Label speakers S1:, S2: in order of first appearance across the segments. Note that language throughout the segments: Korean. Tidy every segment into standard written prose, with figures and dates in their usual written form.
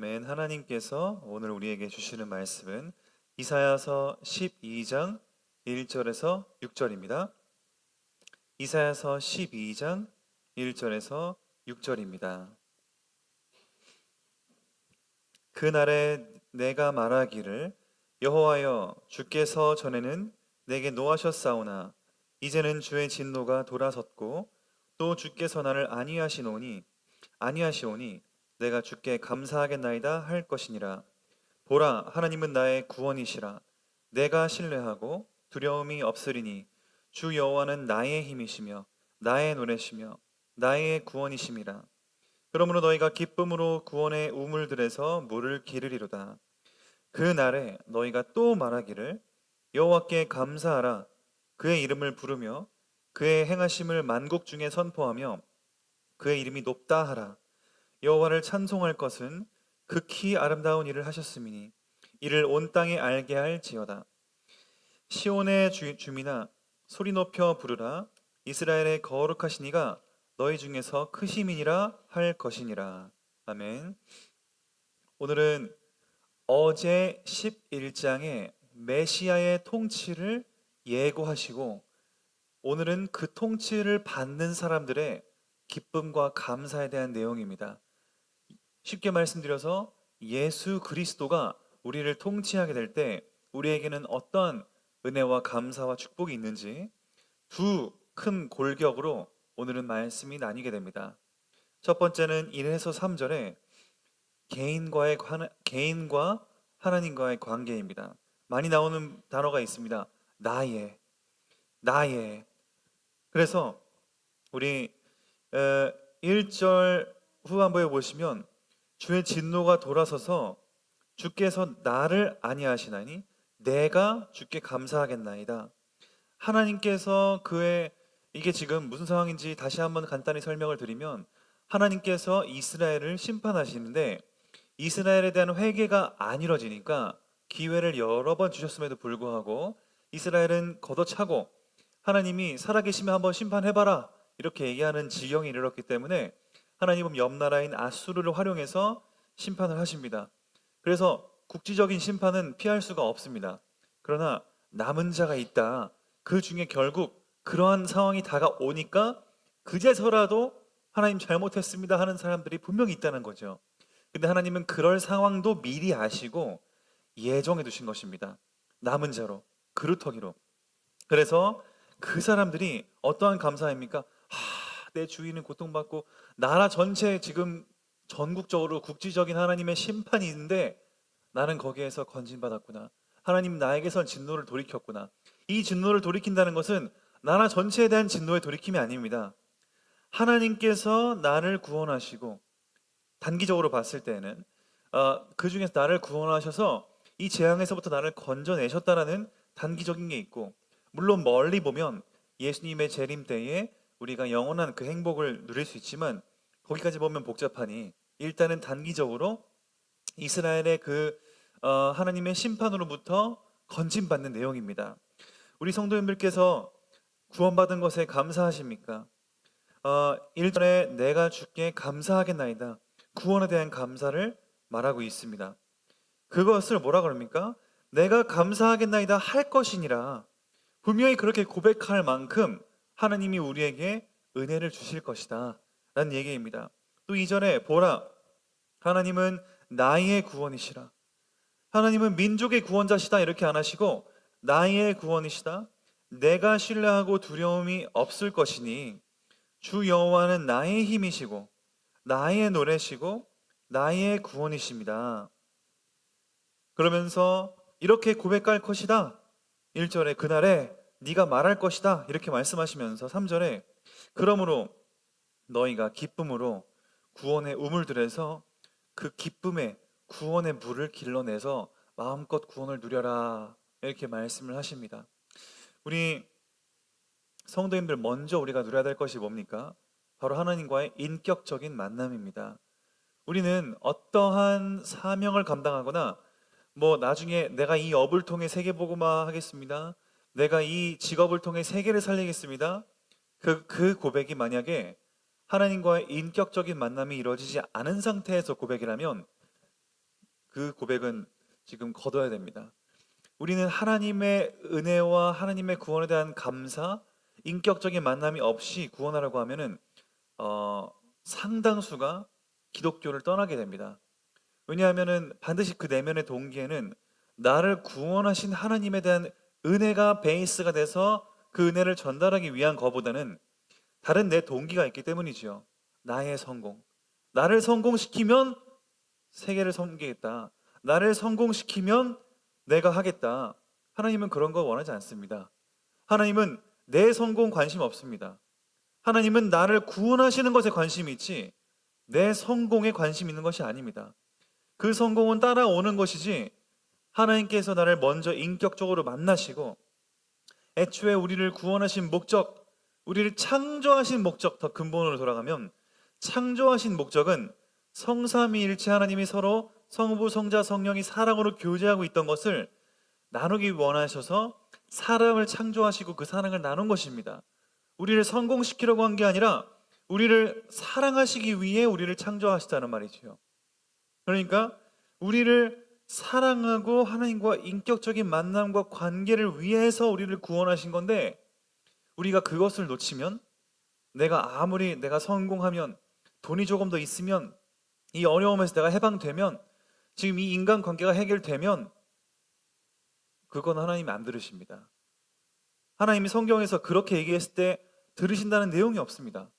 S1: 아멘. 하나님께서 오늘 우리에게 주시는 말씀은 이사야서 12장 1절에서 6절입니다. 이사야서 12장 1절에서 6절입니다. 그날에 내가 말하기를 여호와여 주께서 전에는 내게 노하셨사오나 이제는 주의 진노가 돌아섰고 또 주께서 나를 아니하시오니 내가 주께 감사하겠나이다 할 것이니라. 보라 하나님은 나의 구원이시라. 내가 신뢰하고 두려움이 없으리니 주 여호와는 나의 힘이시며 나의 노래시며 나의 구원이심이라. 그러므로 너희가 기쁨으로 구원의 우물들에서 물을 기르리로다. 그 날에 너희가 또 말하기를 여호와께 감사하라. 그의 이름을 부르며 그의 행하심을 만국 중에 선포하며 그의 이름이 높다 하라. 여호와를 찬송할 것은 극히 아름다운 일을 하셨음이니 이를 온 땅에 알게 할지어다. 시온의 주민아 소리 높여 부르라. 이스라엘의 거룩하신 이가 너희 중에서 크심이니라 할 것이니라. 아멘. 오늘은 어제 11장의 메시아의 통치를 예고하시고 오늘은 그 통치를 받는 사람들의 기쁨과 감사에 대한 내용입니다. 쉽게 말씀드려서 예수 그리스도가 우리를 통치하게 될 때 우리에게는 어떤 은혜와 감사와 축복이 있는지 두 큰 골격으로 오늘은 말씀이 나뉘게 됩니다. 첫 번째는 1에서 3절에 개인과 하나님과의 관계입니다. 많이 나오는 단어가 있습니다. 나의. 그래서 우리 1절 후반부에 보시면 주의 진노가 돌아서서 주께서 나를 아니하시나니 내가 주께 감사하겠나이다. 하나님께서 이게 지금 무슨 상황인지 다시 한번 간단히 설명을 드리면 하나님께서 이스라엘을 심판하시는데 이스라엘에 대한 회개가 안 이루어지니까 기회를 여러 번 주셨음에도 불구하고 이스라엘은 걷어차고 하나님이 살아계시면 한번 심판해봐라 이렇게 얘기하는 지경에 이르렀기 때문에 하나님은 옆 나라인 아수르를 활용해서 심판을 하십니다. 그래서 국지적인 심판은 피할 수가 없습니다. 그러나 남은 자가 있다. 그 중에 결국 그러한 상황이 다가오니까 그제서라도 하나님 잘못했습니다 하는 사람들이 분명히 있다는 거죠. 근데 하나님은 그럴 상황도 미리 아시고 예정해 두신 것입니다. 남은 자로, 그루터기로. 그래서 그 사람들이 어떠한 감사입니까? 내 주인은 고통받고 나라 전체에 지금 전국적으로 국지적인 하나님의 심판이 있는데 나는 거기에서 건진받았구나. 하나님 나에게선 진노를 돌이켰구나. 이 진노를 돌이킨다는 것은 나라 전체에 대한 진노의 돌이킴이 아닙니다. 하나님께서 나를 구원하시고 단기적으로 봤을 때는 그 중에서 나를 구원하셔서 이 재앙에서부터 나를 건져내셨다라는 단기적인 게 있고, 물론 멀리 보면 예수님의 재림 때에 우리가 영원한 그 행복을 누릴 수 있지만 거기까지 보면 복잡하니 일단은 단기적으로 이스라엘의 하나님의 심판으로부터 건진받는 내용입니다. 우리 성도님들께서 구원받은 것에 감사하십니까? 1절에 내가 주께 감사하겠나이다. 구원에 대한 감사를 말하고 있습니다. 그것을 뭐라 그럽니까? 내가 감사하겠나이다 할 것이니라. 분명히 그렇게 고백할 만큼 하나님이 우리에게 은혜를 주실 것이다 라는 얘기입니다. 또 2절에 보라 하나님은 나의 구원이시라. 하나님은 민족의 구원자시다 이렇게 안 하시고 나의 구원이시다. 내가 신뢰하고 두려움이 없을 것이니 주 여호와는 나의 힘이시고 나의 노래시고 나의 구원이십니다. 그러면서 이렇게 고백할 것이다. 1절에 그날에 네가 말할 것이다 이렇게 말씀하시면서 3절에 그러므로 너희가 기쁨으로 구원의 우물들에서 그 기쁨의 구원의 물을 길러내서 마음껏 구원을 누려라 이렇게 말씀을 하십니다. 우리 성도님들 먼저 우리가 누려야 될 것이 뭡니까? 바로 하나님과의 인격적인 만남입니다. 우리는 어떠한 사명을 감당하거나 나중에 내가 이 업을 통해 세계복음화 하겠습니다. 내가 이 직업을 통해 세계를 살리겠습니다. 그 고백이 만약에 하나님과의 인격적인 만남이 이루어지지 않은 상태에서 고백이라면 그 고백은 지금 거둬야 됩니다. 우리는 하나님의 은혜와 하나님의 구원에 대한 감사, 인격적인 만남이 없이 구원하라고 하면은 상당수가 기독교를 떠나게 됩니다. 왜냐하면은 반드시 그 내면의 동기에는 나를 구원하신 하나님에 대한 은혜가 베이스가 돼서 그 은혜를 전달하기 위한 것보다는 다른 내 동기가 있기 때문이지요. 나의 성공. 나를 성공시키면 세계를 섬기겠다. 나를 성공시키면 내가 하겠다. 하나님은 그런 거 원하지 않습니다. 하나님은 내 성공 관심 없습니다. 하나님은 나를 구원하시는 것에 관심이 있지 내 성공에 관심 있는 것이 아닙니다. 그 성공은 따라오는 것이지 하나님께서 나를 먼저 인격적으로 만나시고 애초에 우리를 구원하신 목적, 우리를 창조하신 목적 더 근본으로 돌아가면 창조하신 목적은 성삼위일체 하나님이 서로 성부, 성자, 성령이 사랑으로 교제하고 있던 것을 나누기 원하셔서 사람을 창조하시고 그 사랑을 나눈 것입니다. 우리를 성공시키려고 한 게 아니라 우리를 사랑하시기 위해 우리를 창조하시다는 말이지요. 그러니까 우리를 사랑하고 하나님과 인격적인 만남과 관계를 위해서 우리를 구원하신 건데 우리가 그것을 놓치면 내가 성공하면 돈이 조금 더 있으면 이 어려움에서 내가 해방되면 지금 이 인간관계가 해결되면 그건 하나님이 안 들으십니다. 하나님이 성경에서 그렇게 얘기했을 때 들으신다는 내용이 없습니다.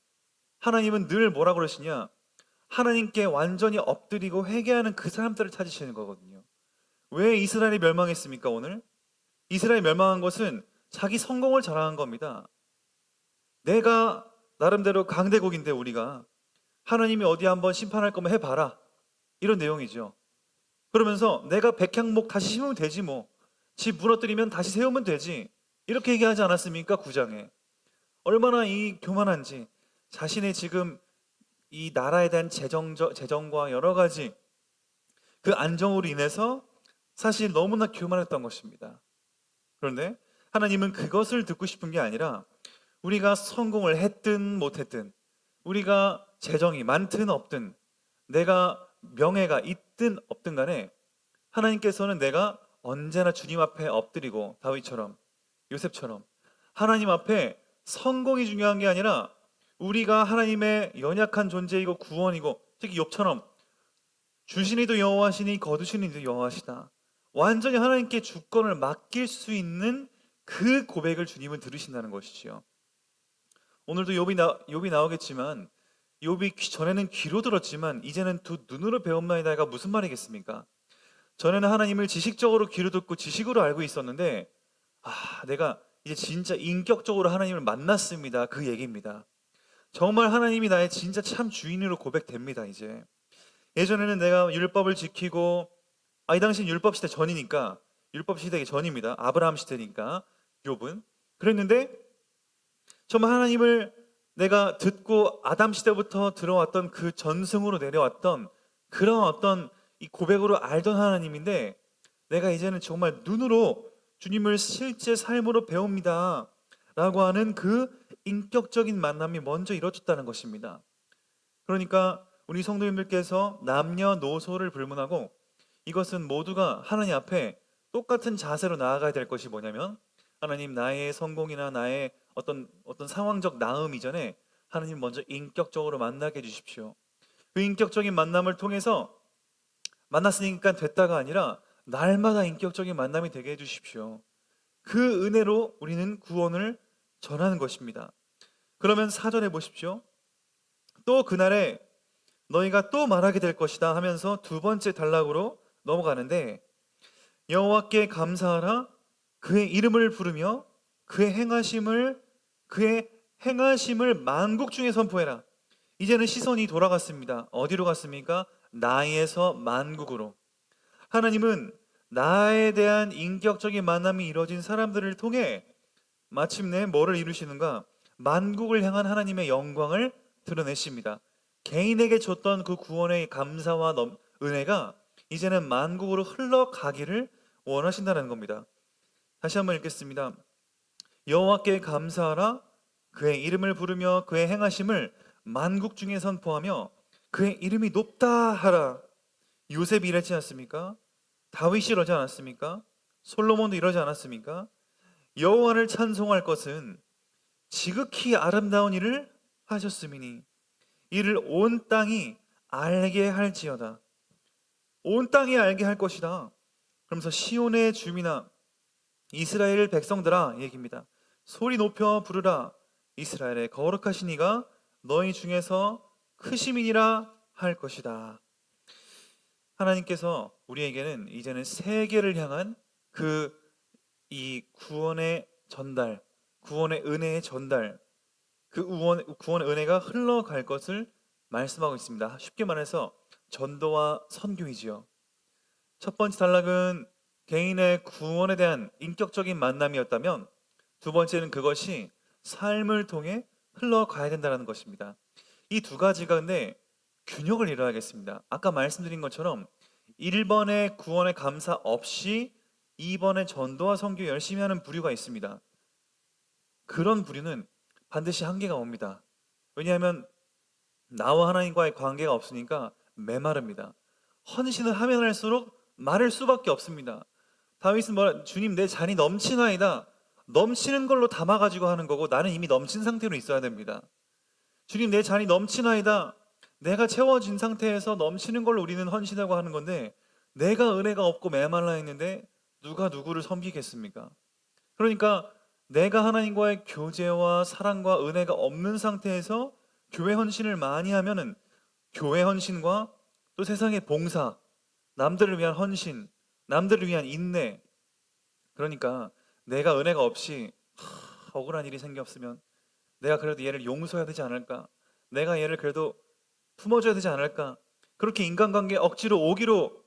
S1: 하나님은 늘 뭐라 그러시냐? 하나님께 완전히 엎드리고 회개하는 그 사람들을 찾으시는 거거든요. 왜 이스라엘이 멸망했습니까 오늘? 이스라엘이 멸망한 것은 자기 성공을 자랑한 겁니다. 내가 나름대로 강대국인데 우리가 하나님이 어디 한번 심판할 거면 해봐라 이런 내용이죠. 그러면서 내가 백향목 다시 심으면 되지 뭐. 집 무너뜨리면 다시 세우면 되지. 이렇게 얘기하지 않았습니까? 9장에. 얼마나 이 교만한지 자신의 지금 이 나라에 대한 재정과 여러 가지 그 안정으로 인해서 사실 너무나 교만했던 것입니다. 그런데 하나님은 그것을 듣고 싶은 게 아니라 우리가 성공을 했든 못했든 우리가 재정이 많든 없든 내가 명예가 있든 없든 간에 하나님께서는 내가 언제나 주님 앞에 엎드리고 다윗처럼 요셉처럼 하나님 앞에 성공이 중요한 게 아니라 우리가 하나님의 연약한 존재이고 구원이고 특히 욥처럼 주시니도 여호와시니 거두시니도 여호와시다. 완전히 하나님께 주권을 맡길 수 있는 그 고백을 주님은 들으신다는 것이지요. 오늘도 욥이 나오겠지만 욥이 전에는 귀로 들었지만 이제는 두 눈으로 배움나이다가 무슨 말이겠습니까? 전에는 하나님을 지식적으로 귀로 듣고 지식으로 알고 있었는데 내가 이제 진짜 인격적으로 하나님을 만났습니다. 그 얘기입니다. 정말 하나님이 나의 진짜 참 주인으로 고백됩니다. 이제 예전에는 내가 율법을 지키고 이 당시는 율법 시대 전이니까 율법 시대 전입니다. 아브라함 시대니까 욥은 그랬는데 정말 하나님을 내가 듣고 아담 시대부터 들어왔던 그 전승으로 내려왔던 그런 어떤 이 고백으로 알던 하나님인데 내가 이제는 정말 눈으로 주님을 실제 삶으로 배웁니다 라고 하는 그 인격적인 만남이 먼저 이루어졌다는 것입니다. 그러니까 우리 성도님들께서 남녀노소를 불문하고 이것은 모두가 하나님 앞에 똑같은 자세로 나아가야 될 것이 뭐냐면 하나님 나의 성공이나 나의 어떤 상황적 나음 이전에 하나님 먼저 인격적으로 만나게 해주십시오. 그 인격적인 만남을 통해서 만났으니까 됐다가 아니라 날마다 인격적인 만남이 되게 해주십시오. 그 은혜로 우리는 구원을 전하는 것입니다. 그러면 4절에 보십시오. 또 그날에 너희가 또 말하게 될 것이다 하면서 두 번째 단락으로 넘어가는데 여호와께 감사하라 그의 이름을 부르며 그의 행하심을 만국 중에 선포해라. 이제는 시선이 돌아갔습니다. 어디로 갔습니까? 나에서 만국으로. 하나님은 나에 대한 인격적인 만남이 이루어진 사람들을 통해 마침내 뭐를 이루시는가? 만국을 향한 하나님의 영광을 드러내십니다. 개인에게 줬던 그 구원의 감사와 은혜가 이제는 만국으로 흘러가기를 원하신다는 겁니다. 다시 한번 읽겠습니다. 여호와께 감사하라 그의 이름을 부르며 그의 행하심을 만국 중에 선포하며 그의 이름이 높다 하라. 요셉이 이랬지 않습니까? 다윗이 이러지 않았습니까? 솔로몬도 이러지 않았습니까? 여호와를 찬송할 것은 지극히 아름다운 일을 하셨음이니 이를 온 땅이 알게 할지어다. 온 땅이 알게 할 것이다. 그러면서 시온의 주민아, 이스라엘 백성들아, 얘기입니다. 소리 높여 부르라. 이스라엘의 거룩하신 이가 너희 중에서 크심이니라 할 것이다. 하나님께서 우리에게는 이제는 세계를 향한 이 구원의 전달, 구원의 은혜의 전달, 그 구원의 은혜가 흘러갈 것을 말씀하고 있습니다. 쉽게 말해서 전도와 선교이지요. 첫 번째 단락은 개인의 구원에 대한 인격적인 만남이었다면, 두 번째는 그것이 삶을 통해 흘러가야 된다는 것입니다. 이 두 가지가 근데 균형을 이루어야겠습니다. 아까 말씀드린 것처럼 1번의 구원의 감사 없이 2번의 전도와 선교 열심히 하는 부류가 있습니다. 그런 부류는 반드시 한계가 옵니다. 왜냐하면 나와 하나님과의 관계가 없으니까 메마릅니다. 헌신을 하면 할수록 마를 수밖에 없습니다. 다윗은 주님 내 잔이 넘치나이다. 넘치는 걸로 담아가지고 하는 거고 나는 이미 넘친 상태로 있어야 됩니다. 주님 내 잔이 넘치나이다. 내가 채워진 상태에서 넘치는 걸로 우리는 헌신하고 하는 건데, 내가 은혜가 없고 메말라 있는데 누가 누구를 섬기겠습니까? 그러니까 내가 하나님과의 교제와 사랑과 은혜가 없는 상태에서 교회 헌신을 많이 하면은 교회 헌신과 또 세상의 봉사, 남들을 위한 헌신, 남들을 위한 인내, 그러니까 내가 은혜가 없이 억울한 일이 생겼으면 내가 그래도 얘를 용서해야 되지 않을까? 내가 얘를 그래도 품어줘야 되지 않을까? 그렇게 인간관계 억지로 오기로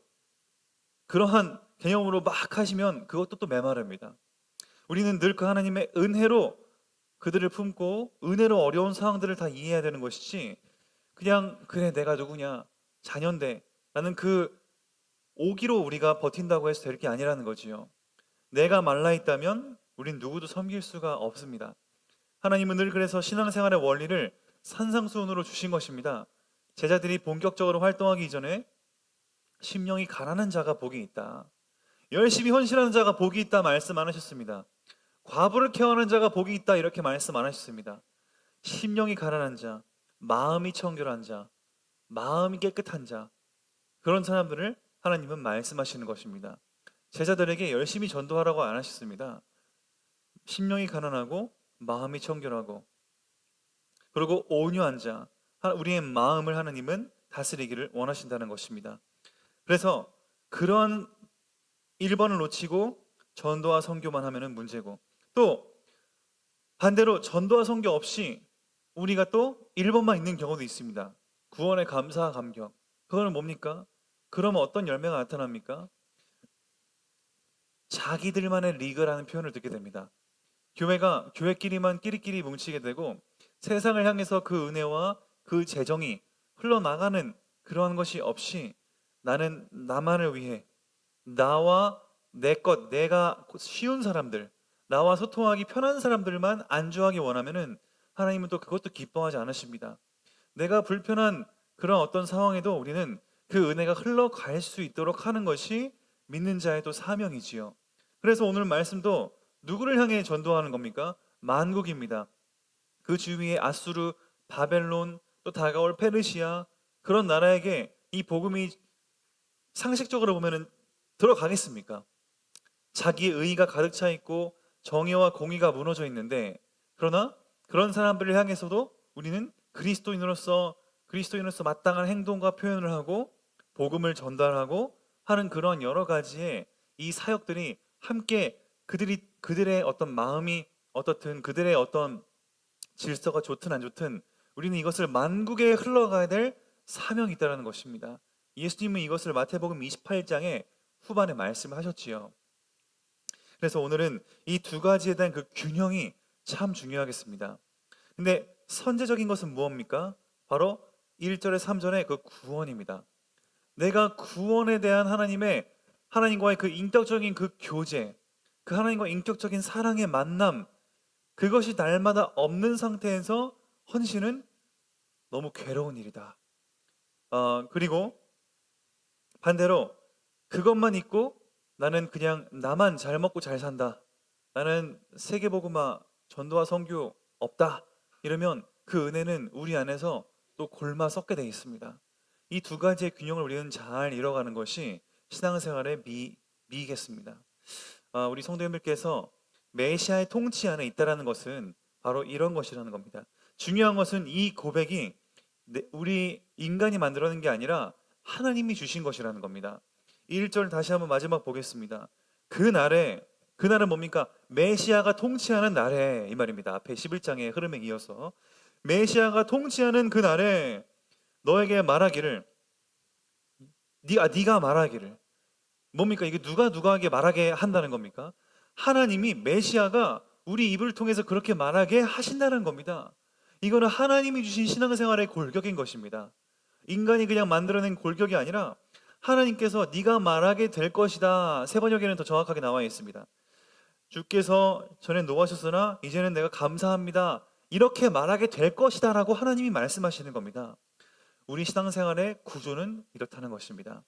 S1: 그러한 개념으로 막 하시면 그것도 또 메마릅니다. 우리는 늘 그 하나님의 은혜로 그들을 품고 은혜로 어려운 상황들을 다 이해해야 되는 것이지, 그냥 그래 내가 누구냐 자녀인데 라는 그 오기로 우리가 버틴다고 해서 될 게 아니라는 거지요. 내가 말라있다면 우린 누구도 섬길 수가 없습니다. 하나님은 늘 그래서 신앙생활의 원리를 산상수훈으로 주신 것입니다. 제자들이 본격적으로 활동하기 이전에 심령이 가난한 자가 복이 있다, 열심히 헌신하는 자가 복이 있다 말씀 안 하셨습니다. 과부를 케어하는 자가 복이 있다 이렇게 말씀 안 하셨습니다. 심령이 가난한 자, 마음이 청결한 자, 마음이 깨끗한 자, 그런 사람들을 하나님은 말씀하시는 것입니다. 제자들에게 열심히 전도하라고 안 하셨습니다. 심령이 가난하고 마음이 청결하고 그리고 온유한 자, 우리의 마음을 하나님은 다스리기를 원하신다는 것입니다. 그래서 그런 1번을 놓치고 전도와 선교만 하면은 문제고, 또 반대로 전도와 선교 없이 우리가 또 1번만 있는 경우도 있습니다. 구원의 감사와 감격. 그거는 뭡니까? 그러면 어떤 열매가 나타납니까? 자기들만의 리그라는 표현을 듣게 됩니다. 교회가 교회끼리만 끼리끼리 뭉치게 되고 세상을 향해서 그 은혜와 그 재정이 흘러나가는 그러한 것이 없이 나는 나만을 위해, 나와 내 것, 내가 쉬운 사람들, 나와 소통하기 편한 사람들만 안주하기 원하면은 하나님은 또 그것도 기뻐하지 않으십니다. 내가 불편한 그런 어떤 상황에도 우리는 그 은혜가 흘러갈 수 있도록 하는 것이 믿는 자의 또 사명이지요. 그래서 오늘 말씀도 누구를 향해 전도하는 겁니까? 만국입니다. 그 주위에 아수르, 바벨론, 또 다가올 페르시아, 그런 나라에게 이 복음이 상식적으로 보면은 들어가겠습니까? 자기의 의의가 가득 차 있고 정의와 공의가 무너져 있는데, 그러나 그런 사람들을 향해서도 우리는 그리스도인으로서 마땅한 행동과 표현을 하고 복음을 전달하고 하는 그런 여러 가지의 이 사역들이 함께 그들의 어떤 마음이 어떻든, 그들의 어떤 질서가 좋든 안 좋든 우리는 이것을 만국에 흘러가야 될 사명이 있다는 것입니다. 예수님은 이것을 마태복음 28장에 후반에 말씀하셨지요. 그래서 오늘은 이 두 가지에 대한 그 균형이 참 중요하겠습니다. 근데 선제적인 것은 무엇입니까? 바로 1절에 3절의 그 구원입니다. 내가 구원에 대한 하나님과의 그 인격적인 그 교제, 그 하나님과 인격적인 사랑의 만남, 그것이 날마다 없는 상태에서 헌신은 너무 괴로운 일이다. 그리고 반대로 그것만 있고 나는 그냥 나만 잘 먹고 잘 산다. 나는 세계복음화 전도와 선교 없다. 이러면 그 은혜는 우리 안에서 또 골마 썩게 돼 있습니다. 이 두 가지의 균형을 우리는 잘 이뤄가는 것이 신앙생활의 미이겠습니다. 우리 성도님들께서 메시아의 통치 안에 있다라는 것은 바로 이런 것이라는 겁니다. 중요한 것은 이 고백이 우리 인간이 만들어낸 게 아니라 하나님이 주신 것이라는 겁니다. 1절 다시 한번 마지막 보겠습니다. 그날은 뭡니까? 메시아가 통치하는 날에, 이 말입니다. 앞에 11장의 흐름에 이어서 메시아가 통치하는 그 날에 너에게 말하기를, 네가 말하기를, 뭡니까? 이게 누가에게 말하게 한다는 겁니까? 하나님이, 메시아가 우리 입을 통해서 그렇게 말하게 하신다는 겁니다. 이거는 하나님이 주신 신앙생활의 골격인 것입니다. 인간이 그냥 만들어낸 골격이 아니라 하나님께서 네가 말하게 될 것이다. 세 번역에는 더 정확하게 나와 있습니다. 주께서 전에 노하셨으나 이제는 내가 감사합니다. 이렇게 말하게 될 것이다 라고 하나님이 말씀하시는 겁니다. 우리 신앙생활의 구조는 이렇다는 것입니다.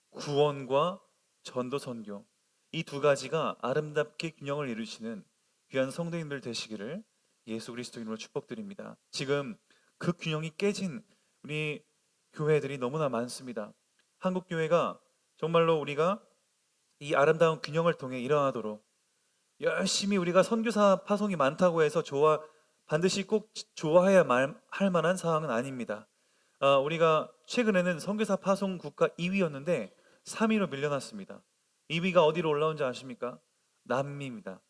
S1: 구원과 전도 선교, 이 두 가지가 아름답게 균형을 이루시는 귀한 성도님들 되시기를 예수 그리스도 이름으로 축복드립니다. 지금 그 균형이 깨진 우리 교회들이 너무나 많습니다. 한국 교회가 정말로 우리가 이 아름다운 균형을 통해 일어나도록 열심히, 우리가 선교사 파송이 많다고 해서 반드시 꼭 좋아해야 할 만한 상황은 아닙니다. 우리가 최근에는 선교사 파송 국가 2위였는데 3위로 밀려났습니다. 2위가 어디로 올라온 줄 아십니까? 남미입니다.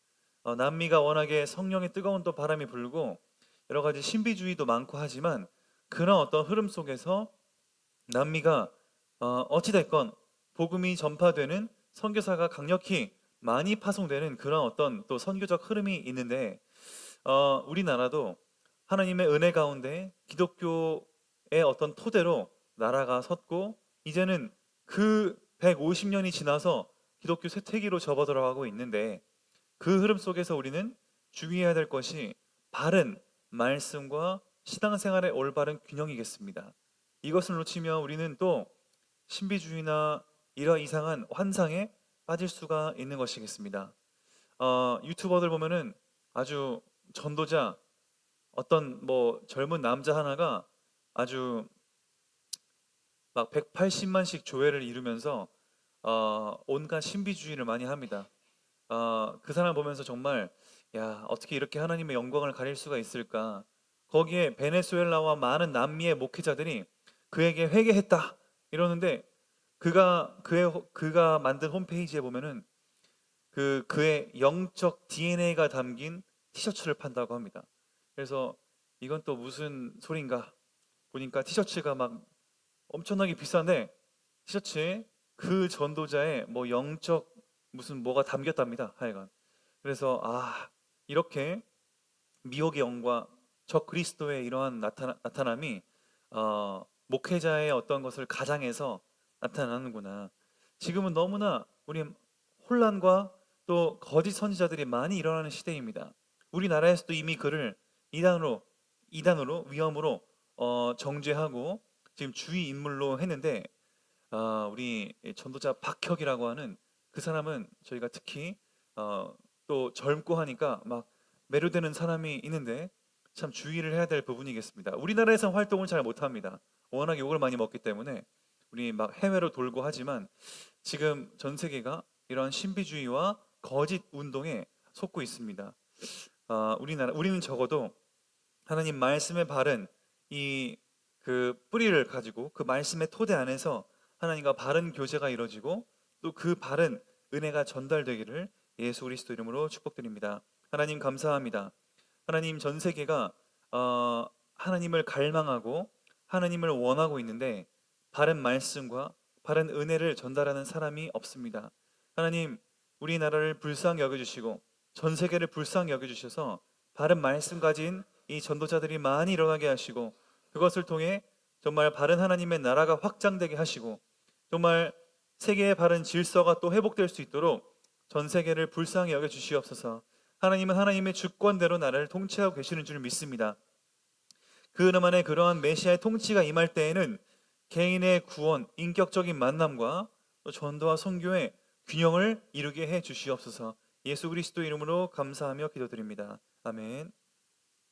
S1: 남미가 워낙에 성령의 뜨거운 또 바람이 불고 여러 가지 신비주의도 많고 하지만 그런 어떤 흐름 속에서 남미가 어찌됐건 복음이 전파되는, 선교사가 강력히 많이 파송되는 그런 어떤 또 선교적 흐름이 있는데, 우리나라도 하나님의 은혜 가운데 기독교의 어떤 토대로 나라가 섰고, 이제는 그 150년이 지나서 기독교 쇠퇴기로 접어들어가고 있는데, 그 흐름 속에서 우리는 주의해야 될 것이 바른 말씀과 신앙생활의 올바른 균형이겠습니다. 이것을 놓치면 우리는 또 신비주의나 이런 이상한 환상에 빠질 수가 있는 것이겠습니다. 유튜버들 보면은 아주 전도자, 어떤 젊은 남자 하나가 아주 막 180만씩 조회를 이루면서 온갖 신비주의를 많이 합니다. 그 사람 보면서 정말, 야, 어떻게 이렇게 하나님의 영광을 가릴 수가 있을까? 거기에 베네수엘라와 많은 남미의 목회자들이 그에게 회개했다 이러는데, 그가 만든 홈페이지에 보면은 그의 영적 DNA가 담긴 티셔츠를 판다고 합니다. 그래서 이건 또 무슨 소린가 보니까 티셔츠가 막 엄청나게 비싼데, 티셔츠에 그 전도자의 영적 무슨 뭐가 담겼답니다. 하여간. 그래서 이렇게 미혹의 영과 적 그리스도의 이러한 나타남이 목회자의 어떤 것을 가장해서 나타나는구나. 지금은 너무나 우리 혼란과 또 거짓 선지자들이 많이 일어나는 시대입니다. 우리나라에서도 이미 그를 이단으로 위험으로 정죄하고 지금 주의 인물로 했는데, 우리 전도자 박혁이라고 하는 그 사람은 저희가 특히 또 젊고 하니까 막 매료되는 사람이 있는데 참 주의를 해야 될 부분이겠습니다. 우리나라에서 활동을 잘 못합니다. 워낙 욕을 많이 먹기 때문에 우리 막 해외로 돌고 하지만 지금 전 세계가 이런 신비주의와 거짓 운동에 속고 있습니다. 우리는 적어도 하나님 말씀에 바른 그 뿌리를 가지고 그 말씀의 토대 안에서 하나님과 바른 교제가 이루어지고 또 그 바른 은혜가 전달되기를 예수 그리스도 이름으로 축복드립니다. 하나님 감사합니다. 하나님, 전 세계가 하나님을 갈망하고 하나님을 원하고 있는데 바른 말씀과 바른 은혜를 전달하는 사람이 없습니다. 하나님, 우리나라를 불쌍히 여겨주시고 전 세계를 불쌍히 여겨주셔서 바른 말씀 가진 이 전도자들이 많이 일어나게 하시고, 그것을 통해 정말 바른 하나님의 나라가 확장되게 하시고, 정말 세계의 바른 질서가 또 회복될 수 있도록 전 세계를 불쌍히 여겨주시옵소서. 하나님은 하나님의 주권대로 나라를 통치하고 계시는 줄 믿습니다. 그 름 안에 그러한 메시아의 통치가 임할 때에는 개인의 구원, 인격적인 만남과 또 전도와 선교의 균형을 이루게 해 주시옵소서. 예수 그리스도 이름으로 감사하며 기도드립니다. 아멘.